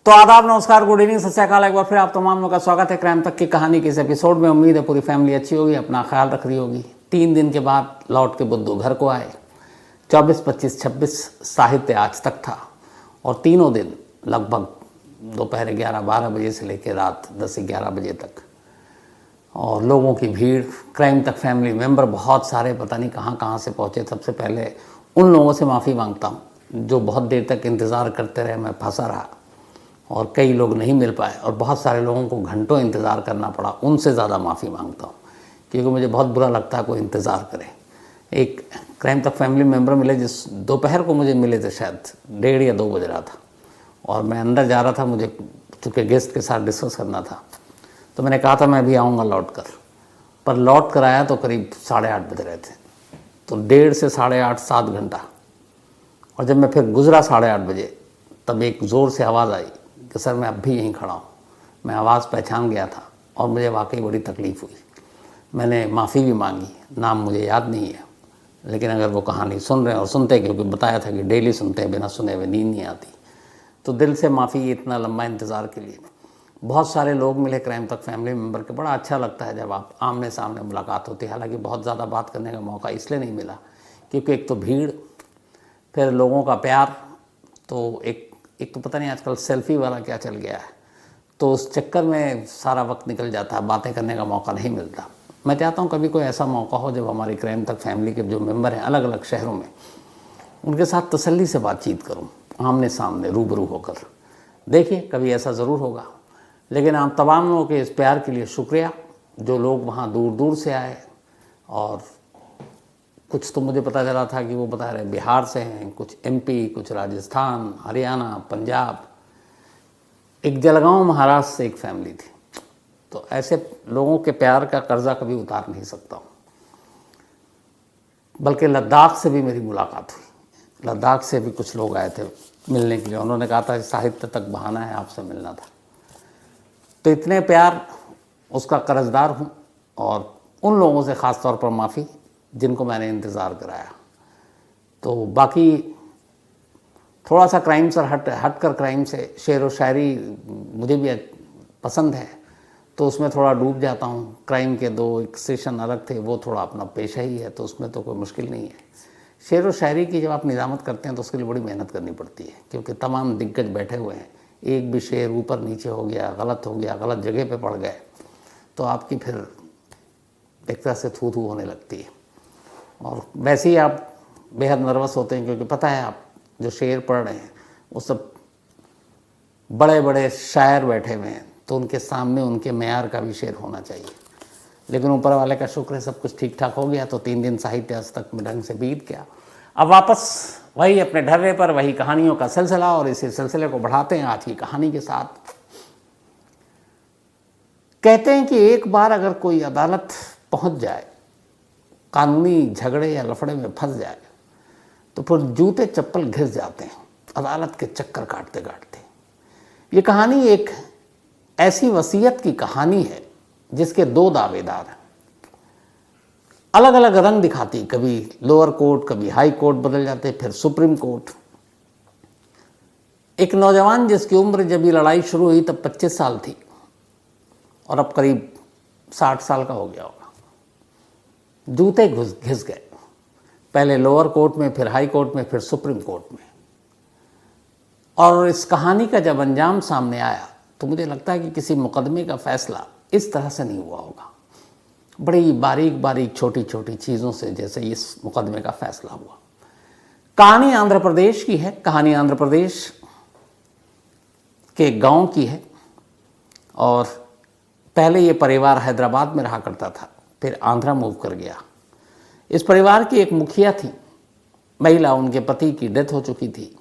तो आदाब, नमस्कार, गुड इवनिंग, सत श्री अकाल। एक बार फिर आप तमाम लोगों का स्वागत है क्राइम तक की कहानी के इस एपिसोड में। उम्मीद है पूरी फैमिली अच्छी होगी, अपना ख्याल रख रही होगी। 3 दिन के बाद लौट के बुद्धू घर को आए। 24, 25, 26 साहित्य आज तक था और तीनों दिन लगभग दोपहर 11-12 बजे से लेकर रात 10-11 बजे तक, और लोगों की भीड़। क्राइम तक फैमिली मेम्बर बहुत सारे, पता नहीं कहाँ कहाँ से पहुँचे। सबसे पहले उन लोगों से माफ़ी मांगता हूँ जो बहुत देर तक इंतज़ार करते रहे, मैं फंसा रहा और कई लोग नहीं मिल पाए और बहुत सारे लोगों को घंटों इंतज़ार करना पड़ा। उनसे ज़्यादा माफ़ी मांगता हूँ क्योंकि मुझे बहुत बुरा लगता है कोई इंतज़ार करे। एक क्राइम तक फैमिली मेम्बर मिले जिस दोपहर को मुझे मिले थे, शायद 1:30 या 2 बज रहा था, और मैं अंदर जा रहा था। मुझे चूँकि गेस्ट के साथ डिस्कस करना था तो मैंने कहा था मैं भी आऊँगा लौट कर, पर लौट कर आया तो करीब 8:30 बज रहे थे। तो 1:30 से 8:30 7 घंटा। और जब मैं फिर गुजरा 8:30 बजे तब एक ज़ोर से आवाज़ आई कि सर मैं अब भी यहीं खड़ा हूँ। मैं आवाज़ पहचान गया था और मुझे वाकई बड़ी तकलीफ़ हुई। मैंने माफ़ी भी मांगी, नाम मुझे याद नहीं है, लेकिन अगर वो कहानी सुन रहे हैं और सुनते, क्योंकि बताया था कि डेली सुनते हैं, बिना सुने हुए नींद नहीं आती, तो दिल से माफ़ी इतना लंबा इंतज़ार के लिए। बहुत सारे लोग मिले क्राइम तक फैमिली मेम्बर के। बड़ा अच्छा लगता है जब आप आमने सामने मुलाकात होती है। हालांकि बहुत ज़्यादा बात करने का मौका इसलिए नहीं मिला क्योंकि एक तो भीड़, फिर लोगों का प्यार, तो एक तो पता नहीं आजकल सेल्फी वाला क्या चल गया है, तो उस चक्कर में सारा वक्त निकल जाता है, बातें करने का मौका नहीं मिलता। मैं चाहता हूँ कभी कोई ऐसा मौका हो जब हमारी क्राइम तक फैमिली के जो मेंबर हैं अलग अलग शहरों में, उनके साथ तसल्ली से बातचीत करूँ, आमने सामने रूबरू होकर। देखिए कभी ऐसा ज़रूर होगा। लेकिन आप तमाम लोगों के इस प्यार के लिए शुक्रिया, जो लोग वहाँ दूर दूर से आए। और कुछ तो मुझे पता चला था कि वो बता रहे बिहार से हैं, कुछ MP, कुछ राजस्थान, हरियाणा, पंजाब, एक जलगांव महाराष्ट्र से एक फैमिली थी। तो ऐसे लोगों के प्यार का कर्जा कभी उतार नहीं सकता हूँ। बल्कि लद्दाख से भी मेरी मुलाकात हुई। लद्दाख से भी कुछ लोग आए थे मिलने के लिए। उन्होंने कहा था साहित्य तक बहाना है, आपसे मिलना था। तो इतने प्यार, उसका कर्जदार हूँ। और उन लोगों से ख़ास तौर पर माफ़ी जिनको मैंने इंतज़ार कराया। तो बाकी थोड़ा सा क्राइम से हट कर क्राइम से शेर व शायरी मुझे भी पसंद है, तो उसमें थोड़ा डूब जाता हूँ। क्राइम के 2 एक सेशन अलग थे, वो थोड़ा अपना पेशा ही है, तो उसमें तो कोई मुश्किल नहीं है। शेर व शायरी की जब आप निज़ामत करते हैं तो उसके लिए बड़ी मेहनत करनी पड़ती है, क्योंकि तमाम दिग्गज बैठे हुए हैं। एक भी शेर ऊपर नीचे हो गया, गलत हो गया, गलत जगह पे पड़ गए, तो आपकी फिर एक तरह से थू थू होने लगती है। और वैसे ही आप बेहद नर्वस होते हैं, क्योंकि पता है आप जो शेर पढ़ रहे हैं वो सब बड़े बड़े शायर बैठे हुए हैं, तो उनके सामने उनके मेयार का भी शेर होना चाहिए। लेकिन ऊपर वाले का शुक्र है सब कुछ ठीक ठाक हो गया। तो 3 दिन साहित्य आज तक में ढंग से बीत गया। अब वापस वही अपने ढर्रे पर, वही कहानियों का सिलसिला, और इसी सिलसिले को बढ़ाते हैं आज की कहानी के साथ। कहते हैं कि एक बार अगर कोई अदालत पहुंच जाए, कानूनी झगड़े या लफड़े में फंस जाए, तो फिर जूते चप्पल घिस जाते हैं अदालत के चक्कर काटते काटते। ये कहानी एक ऐसी वसीयत की कहानी है जिसके 2 दावेदार हैं। अलग अलग रंग दिखाती, कभी लोअर कोर्ट, कभी हाई कोर्ट बदल जाते, फिर सुप्रीम कोर्ट। एक नौजवान जिसकी उम्र जब ये लड़ाई शुरू हुई तब 25 साल थी, और अब करीब 60 साल का हो गया होगा। जूते घिस गए, पहले लोअर कोर्ट में, फिर हाई कोर्ट में, फिर सुप्रीम कोर्ट में। और इस कहानी का जब अंजाम सामने आया तो मुझे लगता है कि किसी मुकदमे का फैसला इस तरह से नहीं हुआ होगा। बड़ी बारीक बारीक छोटी छोटी चीज़ों से जैसे इस मुकदमे का फैसला हुआ। कहानी आंध्र प्रदेश की है। कहानी आंध्र प्रदेश के गांव की है। और पहले ये परिवार हैदराबाद में रहा करता था, फिर आंध्रा मूव कर गया। इस परिवार की एक मुखिया थी महिला, उनके पति की डेथ हो चुकी थी,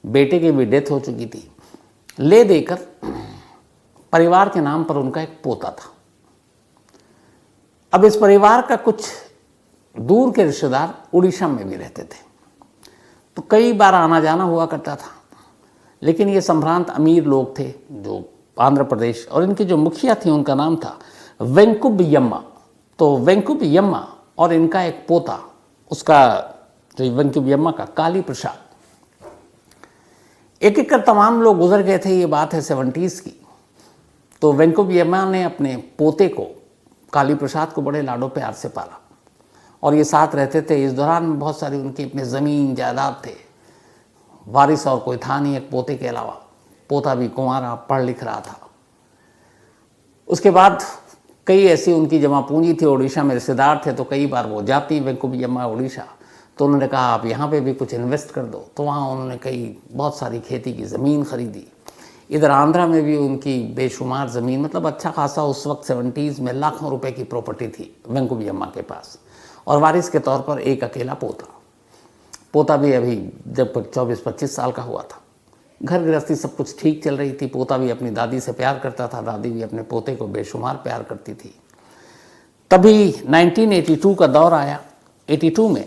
बेटे की भी डेथ हो चुकी थी। ले देकर परिवार के नाम पर उनका एक पोता था। अब इस परिवार का कुछ दूर के रिश्तेदार उड़ीसा में भी रहते थे, तो कई बार आना जाना हुआ करता था। लेकिन ये संभ्रांत अमीर लोग थे जो आंध्र प्रदेश, और इनकी जो मुखिया थी उनका नाम था वेंकुब यम्मा। तो वेंकुब यम्मा और इनका एक पोता, उसका जो वेंकुब यम्मा का काली प्रसाद, एक एक कर तमाम लोग गुजर गए थे, ये बात है 70s की। तो वेंको वियम्मा ने अपने पोते को, काली प्रसाद को, बड़े लाडो प्यार से पाला और ये साथ रहते थे। इस दौरान में बहुत सारी उनकी अपनी ज़मीन जायदाद थे, वारिस और कोई था नहीं एक पोते के अलावा। पोता भी कुंवारा पढ़ लिख रहा था। उसके बाद कई ऐसी उनकी जमा पूंजी थी, उड़ीसा में रिश्तेदार थे, तो कई बार वो जाती वेंको वियम्मा उड़ीसा, तो उन्होंने कहा आप यहाँ पे भी कुछ इन्वेस्ट कर दो। तो वहाँ उन्होंने बहुत सारी खेती की ज़मीन खरीदी। इधर आंध्रा में भी उनकी बेशुमार ज़मीन, मतलब अच्छा खासा उस वक्त 70s में लाखों रुपए की प्रॉपर्टी थी वेंको वियम्मा के पास, और वारिस के तौर पर एक अकेला पोता भी अभी जब 24-25 साल का हुआ था। घर गृहस्थी सब कुछ ठीक चल रही थी। पोता भी अपनी दादी से प्यार करता था, दादी भी अपने पोते को बेशुमार प्यार करती थी। तभी 1982 का दौर आया। 82 में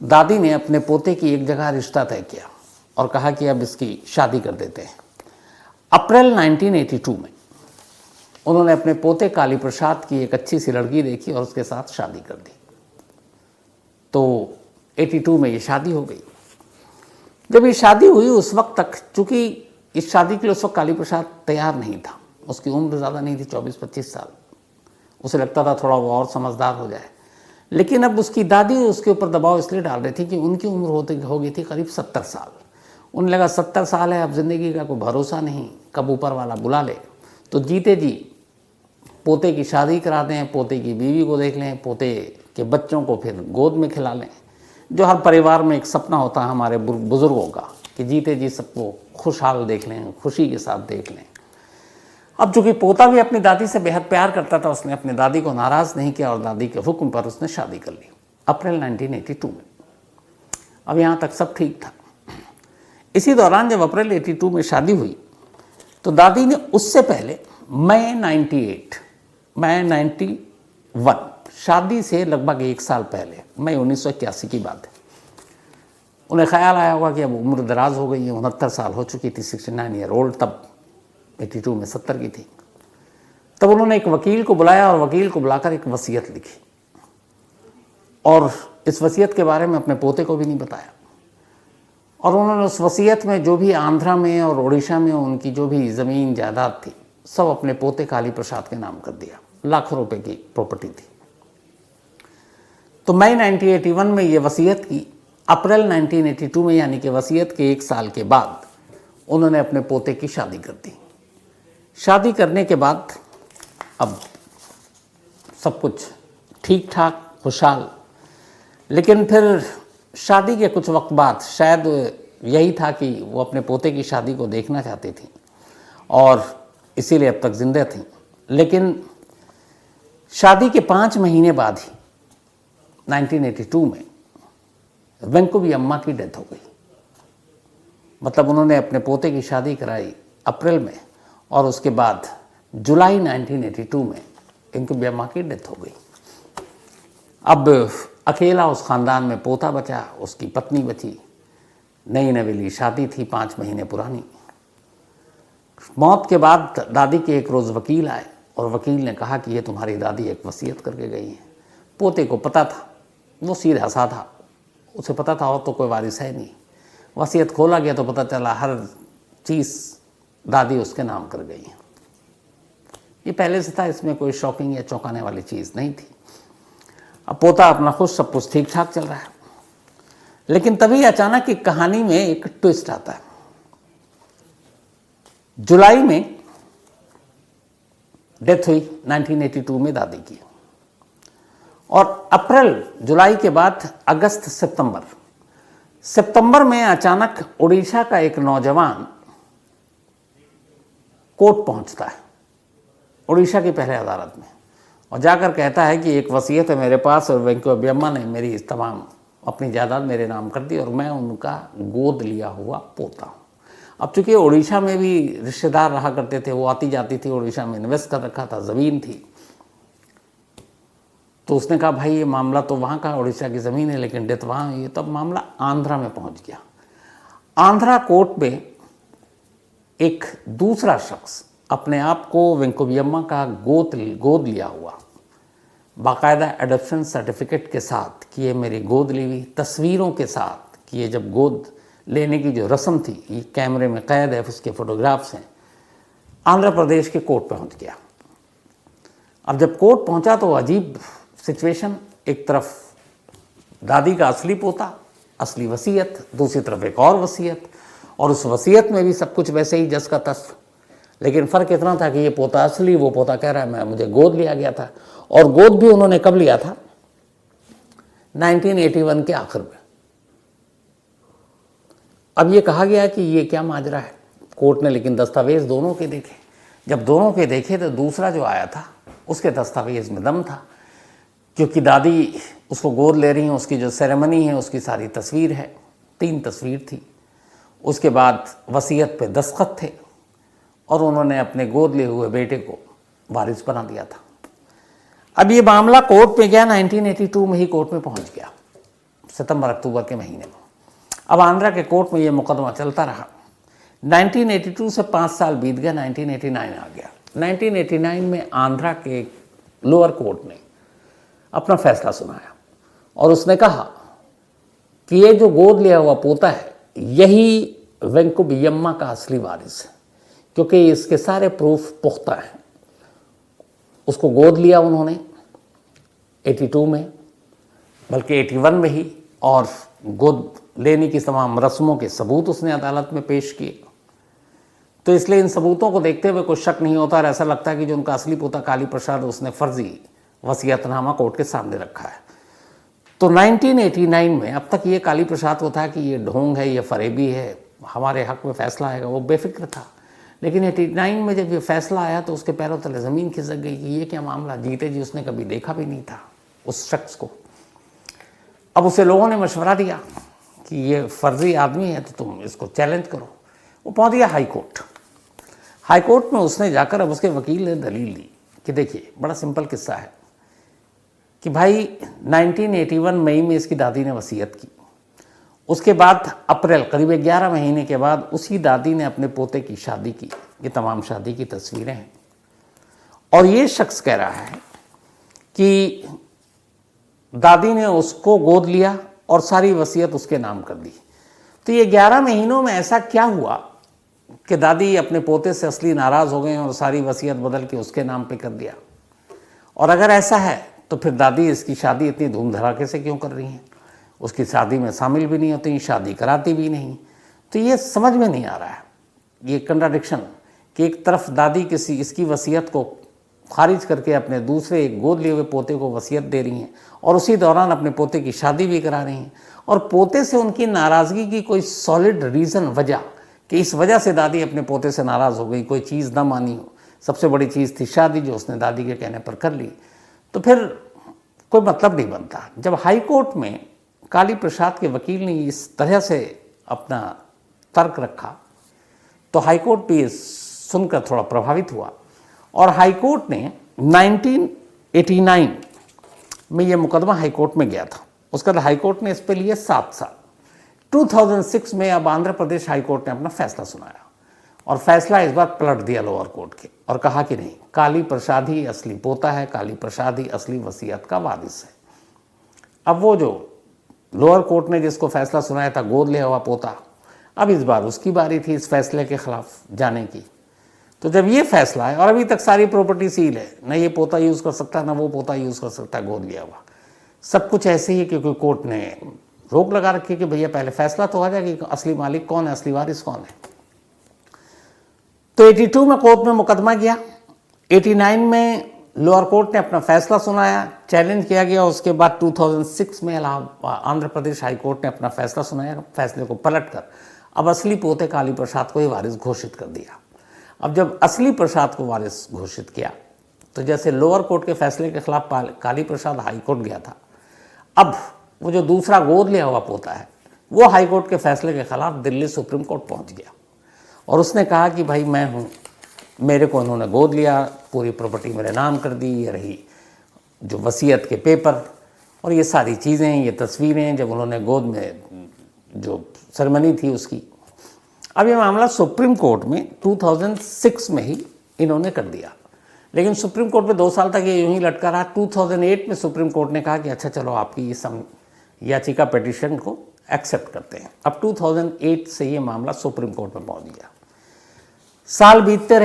दादी ने अपने पोते की एक जगह रिश्ता तय किया और कहा कि अब इसकी शादी कर देते हैं। अप्रैल 1982 में उन्होंने अपने पोते काली प्रसाद की एक अच्छी सी लड़की देखी और उसके साथ शादी कर दी। तो 82 में ये शादी हो गई। जब ये शादी हुई उस वक्त तक, चूंकि इस शादी के लिए उस वक्त काली प्रसाद तैयार नहीं था, उसकी उम्र ज़्यादा नहीं थी, 24-25 साल। उसे लगता था थोड़ा वो और समझदार हो जाए, लेकिन अब उसकी दादी उसके ऊपर दबाव इसलिए डाल रही थी कि उनकी उम्र हो गई थी करीब 70 साल। उन्हें लगा 70 साल है, अब ज़िंदगी का कोई भरोसा नहीं, कब ऊपर वाला बुला ले, तो जीते जी पोते की शादी करा दें, पोते की बीवी को देख लें, पोते के बच्चों को फिर गोद में खिला लें, जो हर परिवार में एक सपना होता है हमारे बुज़ुर्गों का, कि जीते जी सबको खुशहाल देख लें, खुशी के साथ देख लें। अब चूंकि पोता भी अपनी दादी से बेहद प्यार करता था, उसने अपनी दादी को नाराज़ नहीं किया और दादी के हुक्म पर उसने शादी कर ली अप्रैल 1982 में। अब यहाँ तक सब ठीक था। इसी दौरान जब अप्रैल 82 में शादी हुई तो दादी ने उससे पहले मई 91 शादी से लगभग 1 साल पहले, मई 1981 की बात है, उन्हें ख्याल आया होगा कि अब उम्र दराज हो गई है, 69 साल हो चुकी थी, 69 ईयर ओल्ड, तब 82 में 70 की थी। तब उन्होंने एक वकील को बुलाया और वकील को बुलाकर एक वसीयत लिखी और इस वसीयत के बारे में अपने पोते को भी नहीं बताया। और उन्होंने उस वसीयत में जो भी आंध्रा में और उड़ीसा में उनकी जो भी ज़मीन जायदाद थी सब अपने पोते काली प्रसाद के नाम कर दिया। लाखों रुपए की प्रॉपर्टी थी। तो मई 1981 में ये वसीयत की। अप्रैल 1982 में, यानी कि वसीयत के 1 साल के बाद, उन्होंने अपने पोते की शादी कर दी। शादी करने के बाद अब सब कुछ ठीक ठाक, खुशहाल। लेकिन फिर शादी के कुछ वक्त बाद, शायद यही था कि वो अपने पोते की शादी को देखना चाहती थी और इसीलिए अब तक जिंदा थी। लेकिन शादी के 5 महीने बाद ही 1982 में वेंको वियम्मा की डेथ हो गई। मतलब उन्होंने अपने पोते की शादी कराई अप्रैल में और उसके बाद जुलाई 1982 में वेंको वियम्मा की डेथ हो गई। अब अकेला उस ख़ानदान में पोता बचा, उसकी पत्नी बची, नई नवेली शादी थी 5 महीने पुरानी। मौत के बाद दादी के एक रोज़ वकील आए और वकील ने कहा कि ये तुम्हारी दादी एक वसीयत करके गई है। पोते को पता था, वो सीधा साधा, उसे पता था और तो कोई वारिस है नहीं। वसीयत खोला गया तो पता चला हर चीज़ दादी उसके नाम कर गई है। ये पहले से था, इसमें कोई शॉकिंग या चौंकाने वाली चीज़ नहीं थी। अब पोता अपना खुश, सब कुछ ठीक ठाक चल रहा है। लेकिन तभी अचानक एक कहानी में एक ट्विस्ट आता है। जुलाई में डेथ हुई 1982 में दादी की, और अप्रैल जुलाई के बाद अगस्त सितंबर में अचानक उड़ीसा का एक नौजवान कोर्ट पहुंचता है, उड़ीसा की पहले अदालत में, और जाकर कहता है कि एक वसीयत है मेरे पास और वेंको वियम्मा ने मेरी तमाम अपनी जायदाद मेरे नाम कर दी और मैं उनका गोद लिया हुआ पोता हूँ। अब चूंकि उड़ीसा में भी रिश्तेदार रहा करते थे, वो आती जाती थी, उड़ीसा में इन्वेस्ट कर रखा था, ज़मीन थी, तो उसने कहा भाई ये मामला तो वहाँ का, उड़ीसा की ज़मीन है लेकिन डेथ वहाँ हुई है। तब मामला आंध्रा में पहुँच गया। आंध्रा कोर्ट में एक दूसरा शख्स अपने आप को वेंको वियम्मा का गोद लिया हुआ, बाकायदा एडॉप्शन सर्टिफिकेट के साथ कि ये मेरी गोद ली हुई, तस्वीरों के साथ कि ये जब गोद लेने की जो रस्म थी, ये कैमरे में कैद है, उसके फोटोग्राफ्स हैं। आंध्र प्रदेश के कोर्ट पहुंच गया। अब जब कोर्ट पहुंचा तो अजीब सिचुएशन, एक तरफ दादी का असली पोता, असली वसीयत, दूसरी तरफ एक और वसीयत, और उस वसीयत में भी सब कुछ वैसे ही जस का तस। लेकिन फ़र्क इतना था कि ये पोता असली, वो पोता कह रहा है मुझे गोद लिया गया था। और गोद भी उन्होंने कब लिया था? 1981 के आखिर में। अब ये कहा गया कि ये क्या माजरा है। कोर्ट ने लेकिन दस्तावेज दोनों के देखे। जब दोनों के देखे तो दूसरा जो आया था उसके दस्तावेज में दम था, क्योंकि दादी उसको गोद ले रही हैं, उसकी जो सेरेमनी है उसकी सारी तस्वीर है, 3 तस्वीर थी। उसके बाद वसीयत पे दस्तखत थे और उन्होंने अपने गोद लिए हुए बेटे को वारिस बना दिया था। अब ये मामला कोर्ट में गया, 1982 में ही कोर्ट में पहुंच गया, सितंबर अक्टूबर के महीने में। अब आंध्रा के कोर्ट में ये मुकदमा चलता रहा। 1982 से 5 साल बीत गया, 1989 आ गया। 1989 में आंध्रा के लोअर कोर्ट ने अपना फैसला सुनाया और उसने कहा कि ये जो गोद लिया हुआ पोता है यही वेंकुबियम्मा का असली वारिस है, क्योंकि इसके सारे प्रूफ पुख्ता हैं। उसको गोद लिया उन्होंने 82 में, बल्कि 81 में ही, और गोद लेने की तमाम रस्मों के सबूत उसने अदालत में पेश किए। तो इसलिए इन सबूतों को देखते हुए कुछ शक नहीं होता और ऐसा लगता है कि जो उनका असली पोता काली प्रसाद, उसने फर्जी वसीयतनामा कोर्ट के सामने रखा है। तो 1989 में अब तक ये काली प्रसाद को था कि ये ढोंग है, ये फरेबी है, हमारे हक में फैसला आएगा, वो बेफिक्र था। लेकिन 89 में जब ये फैसला आया तो उसके पैरों तले ज़मीन खिसक गई कि ये क्या मामला, जीते जी उसने कभी देखा भी नहीं था उस शख्स को। अब उसे लोगों ने मशवरा दिया कि ये फर्जी आदमी है तो तुम इसको चैलेंज करो। वो पहुंच गया हाई कोर्ट। हाई कोर्ट में उसने जाकर, अब उसके वकील ने दलील दी कि देखिए बड़ा सिंपल किस्सा है कि भाई 1981 मई में इसकी दादी ने वसीयत की। उसके बाद अप्रैल, करीब 11 महीने के बाद उसी दादी ने अपने पोते की शादी की। ये तमाम शादी की तस्वीरें हैं और ये शख्स कह रहा है कि दादी ने उसको गोद लिया और सारी वसीयत उसके नाम कर दी। तो ये 11 महीनों में ऐसा क्या हुआ कि दादी अपने पोते से असली नाराज़ हो गए और सारी वसीयत बदल के उसके नाम पे कर दिया? और अगर ऐसा है तो फिर दादी इसकी शादी इतनी धूम धड़ाके से क्यों कर रही हैं? उसकी शादी में शामिल भी नहीं होती, शादी कराती भी नहीं। तो ये समझ में नहीं आ रहा है, ये कंट्राडिक्शन कि एक तरफ दादी इसकी वसीयत को खारिज करके अपने दूसरे गोद लिए हुए पोते को वसीयत दे रही हैं और उसी दौरान अपने पोते की शादी भी करा रही हैं, और पोते से उनकी नाराज़गी की कोई सॉलिड रीज़न, वजह कि इस वजह से दादी अपने पोते से नाराज़ हो गई, कोई चीज़ ना मानी हो। सबसे बड़ी चीज़ थी शादी, जो उसने दादी के कहने पर कर ली। तो फिर कोई मतलब नहीं बनता। जब हाई कोर्ट में काली प्रसाद के वकील ने इस तरह से अपना तर्क रखा तो हाई कोर्ट भी सुनकर थोड़ा प्रभावित हुआ और हाई कोर्ट ने 1989 में ये मुकदमा हाई कोर्ट में गया था। उसके बाद हाई कोर्ट ने इस पे लिए 7 साल। 2006 में अब आंध्र प्रदेश हाई कोर्ट ने अपना फैसला सुनाया और फैसला इस बार पलट दिया लोअर कोर्ट के और कहा कि नहीं, काली प्रसाद ही असली पोता है, काली प्रसाद ही असली वसीयत का वारिस है। अब वो जो लोअर कोर्ट ने जिसको फैसला सुनाया था गोद लिया हुआ पोता, अब इस बार उसकी बारी थी इस फैसले के खिलाफ जाने की। तो जब ये फैसला है और अभी तक सारी प्रॉपर्टी सील है, न ये पोता यूज़ कर सकता ना वो पोता यूज़ कर सकता गोद लिया हुआ, सब कुछ ऐसे ही, क्योंकि कोर्ट ने रोक लगा रखी कि भैया पहले फैसला तो आ जाए कि असली मालिक कौन है, असली वारिस कौन है। तो 82 में कोर्ट में मुकदमा गया, 89 में लोअर कोर्ट ने अपना फैसला सुनाया, चैलेंज किया गया। उसके बाद 2006 में आंध्र प्रदेश हाई कोर्ट ने अपना फैसला सुनाया, फैसले को पलटकर अब असली पोते काली प्रसाद को ही वारिस घोषित कर दिया। अब जब असली प्रसाद को वारिस घोषित किया तो जैसे लोअर कोर्ट के फैसले के खिलाफ काली प्रसाद हाई कोर्ट गया था, अब वो जो दूसरा गोद लिया हुआ पोता है वो हाई कोर्ट के फैसले के खिलाफ दिल्ली सुप्रीम कोर्ट पहुंच गया और उसने कहा कि भाई मैं हूँ, मेरे को उन्होंने गोद लिया, पूरी प्रॉपर्टी मेरे नाम कर दी, ये रही जो वसीयत के पेपर और ये सारी चीज़ें, ये तस्वीरें, जब उन्होंने गोद में जो सेरेमनी थी उसकी। अब ये मामला सुप्रीम कोर्ट में 2006 में ही इन्होंने कर दिया, लेकिन सुप्रीम कोर्ट में 2 साल तक ये यूं ही लटका रहा। 2008 में सुप्रीम कोर्ट ने कहा कि अच्छा चलो आपकी इस याचिका पिटीशन को एक्सेप्ट करते हैं। अब 2008 से ये मामला सुप्रीम कोर्ट में पहुंच गया। साल बीतते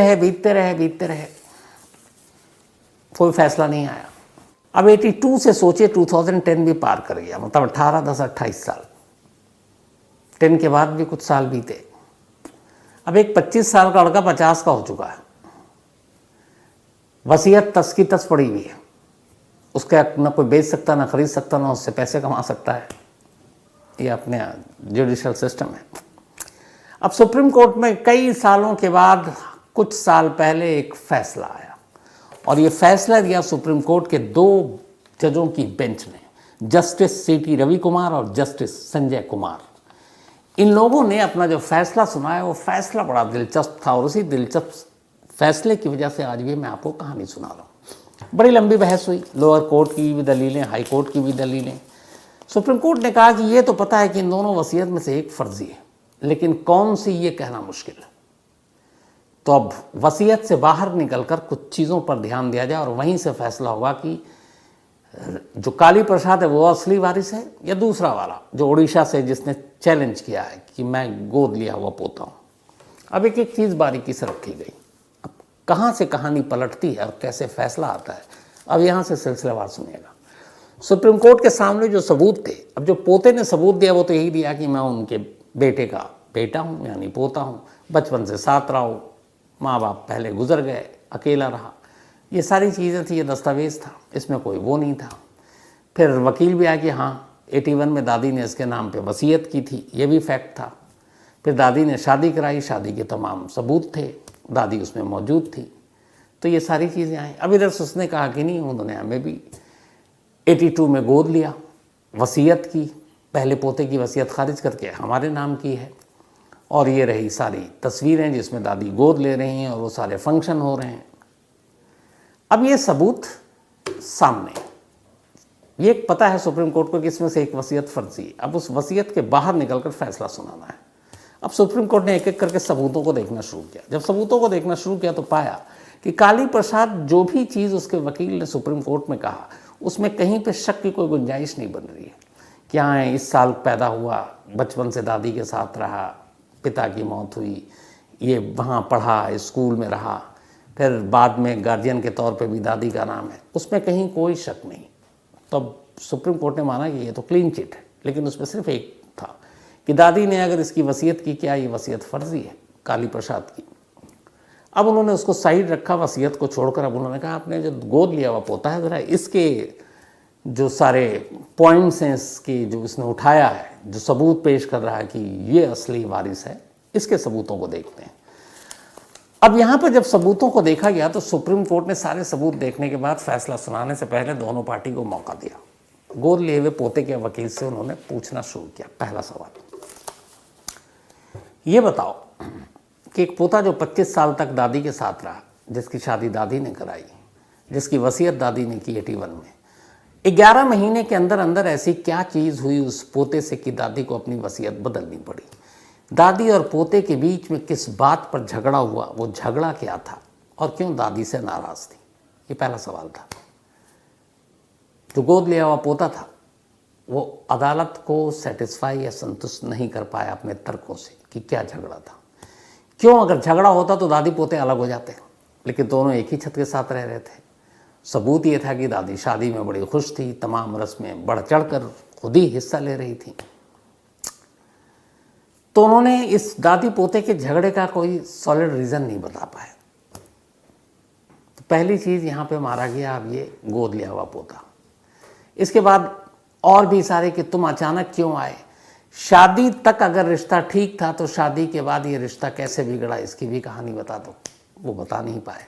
रहे, कोई फैसला नहीं आया। अब 82 से सोचे 2010 भी पार कर गया, मतलब 18, 10, 28 साल। 10 के बाद भी कुछ साल बीते। अब एक 25 साल का लड़का 50 का हो चुका है, वसीयत तस की तस पड़ी हुई है, उसका न कोई बेच सकता, ना खरीद सकता, ना उससे पैसे कमा सकता है। ये अपने जुडिशल सिस्टम है। अब सुप्रीम कोर्ट में कई सालों के बाद कुछ साल पहले एक फैसला आया, और ये फैसला दिया सुप्रीम कोर्ट के 2 जजों की बेंच ने, जस्टिस सीटी रवि कुमार और जस्टिस संजय कुमार। इन लोगों ने अपना जो फैसला सुनाया वो फैसला बड़ा दिलचस्प था, और उसी दिलचस्प फैसले की वजह से आज भी मैं आपको कहानी सुना रहा हूँ। बड़ी लंबी बहस हुई, लोअर कोर्ट की भी दलीलें, हाई कोर्ट की भी दलीलें। सुप्रीम कोर्ट ने कहा कि ये तो पता है कि इन दोनों वसीयत में से एक फर्जी है, लेकिन कौन सी ये कहना मुश्किल है। तो अब वसीयत से बाहर निकलकर कुछ चीज़ों पर ध्यान दिया जाए, और वहीं से फैसला होगा कि जो काली प्रसाद है वो असली वारिस है या दूसरा वाला जो उड़ीसा से, जिसने चैलेंज किया है कि मैं गोद लिया हुआ पोता हूँ। अब एक एक चीज़ बारीकी से रखी गई। अब कहाँ से कहानी पलटती है और कैसे फैसला आता है, अब यहाँ से सिलसिलेवार सुनिएगा। सुप्रीम कोर्ट के सामने जो सबूत थे, अब जो पोते ने सबूत दिया वो तो यही दिया कि मैं उनके बेटे का बेटा हूँ, यानी पोता हूँ, बचपन से साथ रहा हूँ, माँ बाप पहले गुजर गए, अकेला रहा। ये सारी चीज़ें थी, ये दस्तावेज़ था, इसमें कोई वो नहीं था। फिर वकील भी आया कि हाँ 81 में दादी ने इसके नाम पे वसीयत की थी, ये भी फैक्ट था। फिर दादी ने शादी कराई, शादी के तमाम सबूत थे, दादी उसमें मौजूद थी। तो ये सारी चीज़ें आई। अब इधर से उसने कहा कि नहीं, उन्होंने हमें भी 82 में गोद लिया, वसीयत की, पहले पोते की वसीयत खारिज करके हमारे नाम की है, और ये रही सारी तस्वीरें जिसमें दादी गोद ले रही हैं और वो सारे फंक्शन हो रहे हैं। अब ये सबूत सामने, ये पता है सुप्रीम कोर्ट को कि इसमें से एक वसीयत फर्जी है। अब उस वसीयत के बाहर निकलकर फैसला सुनाना है। अब सुप्रीम कोर्ट ने एक एक करके सबूतों को देखना शुरू किया। जब सबूतों को देखना शुरू किया तो पाया कि काली प्रसाद जो भी चीज़ उसके वकील ने सुप्रीम कोर्ट में कहा, उसमें कहीं पे शक की कोई गुंजाइश नहीं बन रही है। क्या है, इस साल पैदा हुआ, बचपन से दादी के साथ रहा, पिता की मौत हुई, ये वहाँ पढ़ा, स्कूल में रहा, फिर बाद में गार्जियन के तौर पे भी दादी का नाम है, उसमें कहीं कोई शक नहीं। तो अब सुप्रीम कोर्ट ने माना कि ये तो क्लीन चिट है, लेकिन उसमें सिर्फ एक था कि दादी ने अगर इसकी वसीयत की, क्या ये वसीयत फर्जी है काली प्रसाद की। अब उन्होंने उसको साइड रखा, वसीयत को छोड़कर। अब उन्होंने कहा आपने जो गोद लिया हुआ पोता है, ज़रा इसके जो सारे पॉइंट्स हैं, इसके जो इसने उठाया है, जो सबूत पेश कर रहा है कि ये असली वारिस है, इसके सबूतों को देखते हैं। अब यहाँ पर जब सबूतों को देखा गया तो सुप्रीम कोर्ट ने सारे सबूत देखने के बाद फैसला सुनाने से पहले दोनों पार्टी को मौका दिया। गोद लिए हुए पोते के वकील से उन्होंने पूछना शुरू किया। पहला सवाल, ये बताओ कि एक पोता जो 25 साल तक दादी के साथ रहा, जिसकी शादी दादी ने कराई, जिसकी वसीयत दादी ने की 81 में, 11 महीने के अंदर अंदर ऐसी क्या चीज़ हुई उस पोते से कि दादी को अपनी वसीयत बदलनी पड़ी। दादी और पोते के बीच में किस बात पर झगड़ा हुआ, वो झगड़ा क्या था, और क्यों दादी से नाराज़ थी। ये पहला सवाल था। जो गोद लिया हुआ पोता था वो अदालत को सेटिस्फाई या संतुष्ट नहीं कर पाया अपने तर्कों से कि क्या झगड़ा था, क्यों। अगर झगड़ा होता तो दादी पोते अलग हो जाते, लेकिन दोनों एक ही छत के साथ रह रहे थे। सबूत ये था कि दादी शादी में बड़ी खुश थी, तमाम रस्में बढ़ चढ़ कर खुद ही हिस्सा ले रही थी। तो उन्होंने इस दादी पोते के झगड़े का कोई सॉलिड रीज़न नहीं बता पाए। तो पहली चीज़ यहाँ पे मारा गया अब ये गोद लिया हुआ पोता। इसके बाद और भी सारे कि तुम अचानक क्यों आए। शादी तक अगर रिश्ता ठीक था तो शादी के बाद ये रिश्ता कैसे बिगड़ा, इसकी भी कहानी बता दो। वो बता नहीं पाए।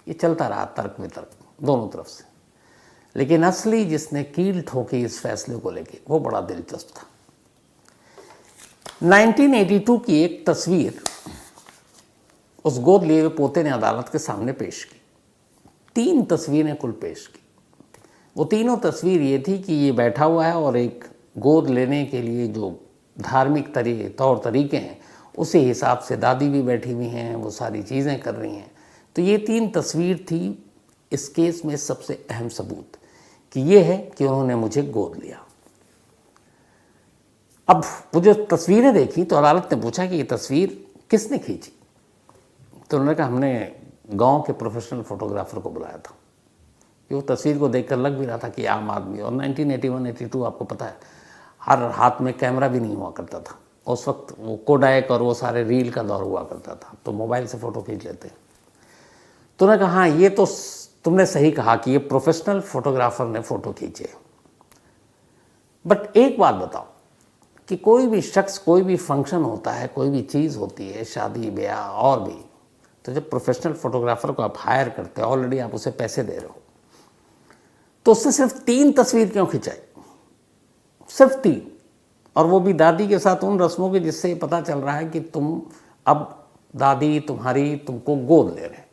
ये चलता रहा तर्क वितर्क दोनों तरफ से। लेकिन असली जिसने कील ठोकी इस फैसले को लेके वो बड़ा दिलचस्प था। 1982 की एक तस्वीर उस गोद लिए हुए पोते ने अदालत के सामने पेश की। 3 तस्वीरें कुल पेश की। वो तीनों तस्वीर ये थी कि ये बैठा हुआ है और एक गोद लेने के लिए जो धार्मिक तौर तरीके हैं उसी हिसाब से दादी भी बैठी हुई हैं, वो सारी चीज़ें कर रही हैं। तो ये 3 तस्वीर थी इस केस में सबसे अहम सबूत कि ये है कि उन्होंने मुझे गोद लिया। अब वो जो तस्वीरें देखी तो अदालत ने पूछा कि ये तस्वीर किसने खींची। तो उन्होंने कहा हमने गांव के प्रोफेशनल फोटोग्राफर को बुलाया था। कि वो तस्वीर को देखकर लग भी रहा था कि आम आदमी, और 1981-82 आपको पता है हर हाथ में कैमरा भी नहीं हुआ करता था। उस वक्त वो कोडाक और वो सारे रील का दौर हुआ करता था, तो मोबाइल से फ़ोटो खींच लेते। तो उन्होंने कहा हाँ ये तो तुमने सही कहा कि ये प्रोफेशनल फोटोग्राफर ने फ़ोटो खींचे, बट एक बात बताओ कि कोई भी शख्स, कोई भी फंक्शन होता है, कोई भी चीज़ होती है, शादी ब्याह और भी, तो जब प्रोफेशनल फोटोग्राफर को आप हायर करते हो, ऑलरेडी आप उसे पैसे दे रहे हो, तो उसने सिर्फ 3 तस्वीर क्यों खिंचाई? सिर्फ 3, और वो भी दादी के साथ उन रस्मों के जिससे पता चल रहा है कि तुम अब दादी तुम्हारी तुमको गोद ले रहे हैं।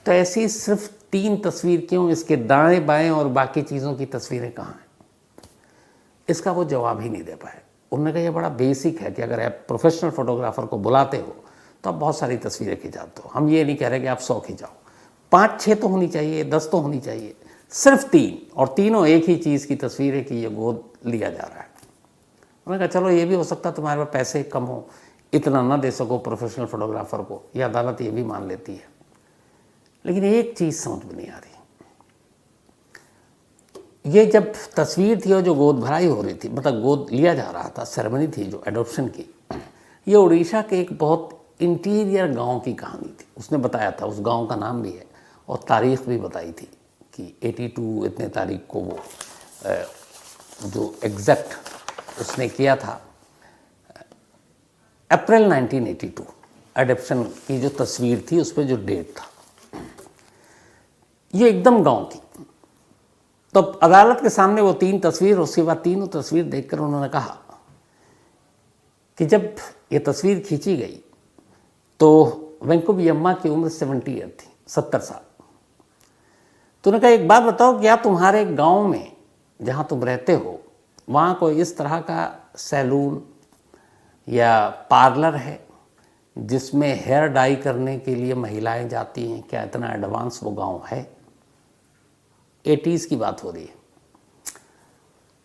तो ऐसी सिर्फ 3 तस्वीर क्यों? इसके दाएं बाएं और बाकी चीज़ों की तस्वीरें कहाँ हैं? इसका वो जवाब ही नहीं दे पाए। उन्होंने कहा ये बड़ा बेसिक है कि अगर आप प्रोफेशनल फोटोग्राफर को बुलाते हो तो आप बहुत सारी तस्वीरें खिंचाते हो। हम ये नहीं कह रहे कि आप 100 खिंचाओ, 5-6 तो होनी चाहिए, 10 तो होनी चाहिए, सिर्फ 3, और तीनों एक ही चीज़ की तस्वीर है कि ये गोद लिया जा रहा है। उन्होंने कहा चलो ये भी हो सकता है तुम्हारे पास पैसे कम हो, इतना ना दे सको प्रोफेशनल फोटोग्राफर को, यह अदालत ये भी मान लेती है। लेकिन एक चीज़ समझ में नहीं आ रही, ये जब तस्वीर थी और जो गोद भराई हो रही थी, मतलब गोद लिया जा रहा था, सेरेमनी थी जो एडॉप्शन की, ये उड़ीसा के एक बहुत इंटीरियर गांव की कहानी थी। उसने बताया था, उस गांव का नाम भी है और तारीख़ भी बताई थी कि 82 इतने तारीख को वो जो एग्जैक्ट उसने किया था, अप्रैल 1982 एडॉप्शन की जो तस्वीर थी उस पर जो डेट था, ये एकदम गांव की। तो अदालत के सामने वो 3 तस्वीर, उसके बाद तीनों तस्वीर देखकर उन्होंने कहा कि जब ये तस्वीर खींची गई तो वेंकुबियम्मा की उम्र 70 ईयर थी, 70 साल। तो उन्होंने कहा एक बात बताओ, क्या तुम्हारे गांव में जहां तुम रहते हो वहाँ कोई इस तरह का सैलून या पार्लर है जिसमें हेयर डाई करने के लिए महिलाएं जाती हैं? क्या इतना एडवांस वो गांव है? 80s की बात हो रही है।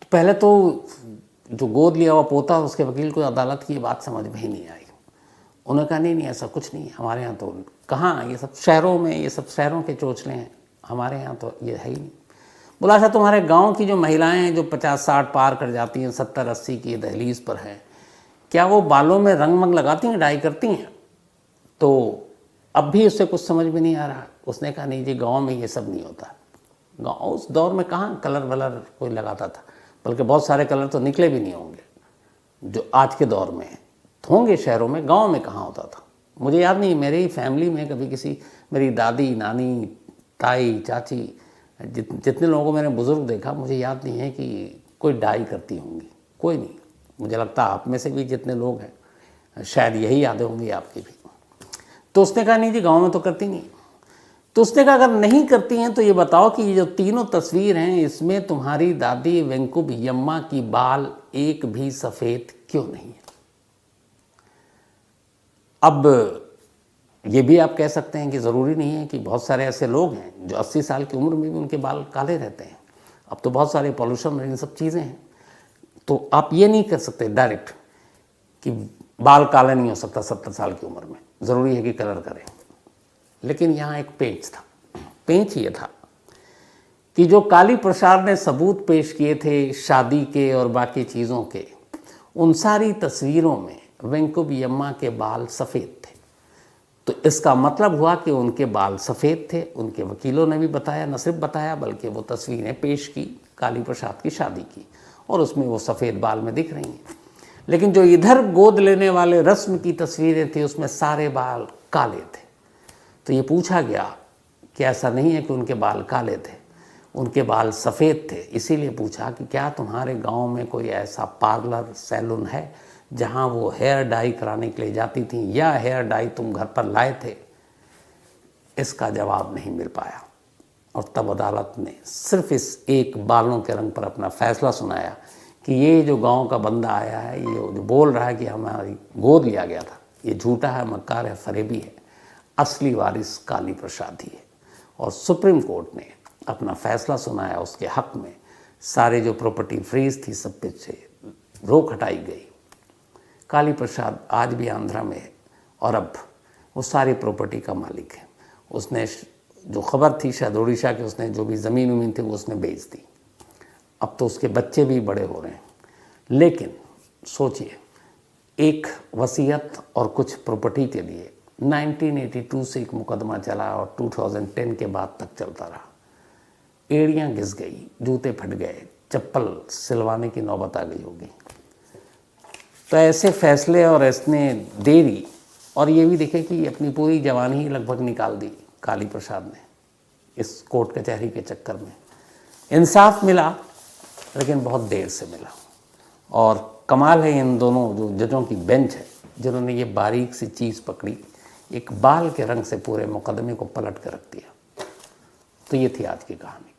तो पहले तो जो गोद लिया हुआ पोता, उसके वकील को अदालत की बात समझ में ही नहीं आई। उन्होंने कहा नहीं ऐसा कुछ नहीं है हमारे यहाँ, तो कहाँ, ये सब शहरों में, ये सब शहरों के चोचले हैं, हमारे यहाँ तो ये है ही नहीं। बोला अच्छा तुम्हारे गांव की जो महिलाएं हैं जो 50-60 पार कर जाती हैं, 70-80 की दहलीज पर हैं, क्या वो बालों में रंग मंग लगाती हैं, डाई करती हैं? तो अब भी उससे कुछ समझ में नहीं आ रहा। उसने कहा नहीं जी गाँव में ये सब नहीं होता। गाँव उस दौर में कहाँ कलर वलर कोई लगाता था, बल्कि बहुत सारे कलर तो निकले भी नहीं होंगे जो आज के दौर में हैं। होंगे शहरों में, गांव में कहाँ होता था। मुझे याद नहीं, मेरी ही फैमिली में कभी किसी, मेरी दादी, नानी, ताई, चाची, जितने लोगों को मैंने बुज़ुर्ग देखा, मुझे याद नहीं है कि कोई डाई करती होंगी, कोई नहीं। मुझे लगता है आप में से भी जितने लोग हैं शायद यही यादें होंगी आपकी भी। तो उसने कहा नहीं जी गाँव में तो करती नहीं। तो उसने कहा अगर नहीं करती हैं तो ये बताओ कि ये जो तीनों तस्वीर हैं इसमें तुम्हारी दादी वेंकुबियम्मा की बाल एक भी सफ़ेद क्यों नहीं है? अब ये भी आप कह सकते हैं कि ज़रूरी नहीं है कि बहुत सारे ऐसे लोग हैं जो 80 साल की उम्र में भी उनके बाल काले रहते हैं। अब तो बहुत सारे पॉल्यूशन और इन सब चीज़ें हैं, तो आप ये नहीं कर सकते डायरेक्ट कि बाल काले नहीं हो सकता 70 साल की उम्र में, ज़रूरी है कि कलर करें। लेकिन यहाँ एक पेंच था। पेंच ये था कि जो काली प्रसाद ने सबूत पेश किए थे शादी के और बाकी चीज़ों के, उन सारी तस्वीरों में वेंकुबियम्मा के बाल सफ़ेद थे। तो इसका मतलब हुआ कि उनके बाल सफ़ेद थे। उनके वकीलों ने भी बताया, न सिर्फ बताया बल्कि वो तस्वीरें पेश की काली प्रसाद की शादी की, और उसमें वो सफ़ेद बाल में दिख रही हैं। लेकिन जो इधर गोद लेने वाले रस्म की तस्वीरें थी उसमें सारे बाल काले थे। तो ये पूछा गया कि ऐसा नहीं है कि उनके बाल काले थे, उनके बाल सफ़ेद थे। इसीलिए पूछा कि क्या तुम्हारे गांव में कोई ऐसा पार्लर, सैलून है जहां वो हेयर डाई कराने के लिए जाती थी, या हेयर डाई तुम घर पर लाए थे? इसका जवाब नहीं मिल पाया। और तब अदालत ने सिर्फ इस एक बालों के रंग पर अपना फैसला सुनाया कि ये जो गांव का बंदा आया है, ये जो बोल रहा है कि हमारी गोद लिया गया था, ये झूठा है, मक्कार है, फरेबी है। असली वारिस काली प्रसाद ही है। और सुप्रीम कोर्ट ने अपना फैसला सुनाया उसके हक में। सारे जो प्रॉपर्टी फ्रीज थी सब पे से रोक हटाई गई। काली प्रसाद आज भी आंध्रा में है और अब वो सारी प्रॉपर्टी का मालिक है। उसने जो खबर थी शायद उड़ीसा के, उसने जो भी ज़मीन वमीन थी वो उसने बेच दी। अब तो उसके बच्चे भी बड़े हो रहे हैं। लेकिन सोचिए, एक वसीयत और कुछ प्रॉपर्टी के लिए 1982 से एक मुकदमा चला और 2010 के बाद तक चलता रहा। एड़ियाँ घिस गई, जूते फट गए, चप्पल सिलवाने की नौबत आ गई होगी। तो ऐसे फैसले और ऐसने देरी, और ये भी देखे कि अपनी पूरी जवानी ही लगभग निकाल दी काली प्रसाद ने इस कोर्ट कचहरी के चक्कर में। इंसाफ मिला लेकिन बहुत देर से मिला। और कमाल है इन दोनों जो जजों की बेंच है जिन्होंने ये बारीक सी चीज़ पकड़ी, एक बाल के रंग से पूरे मुकदमे को पलट कर रख दिया। तो ये थी आज की कहानी।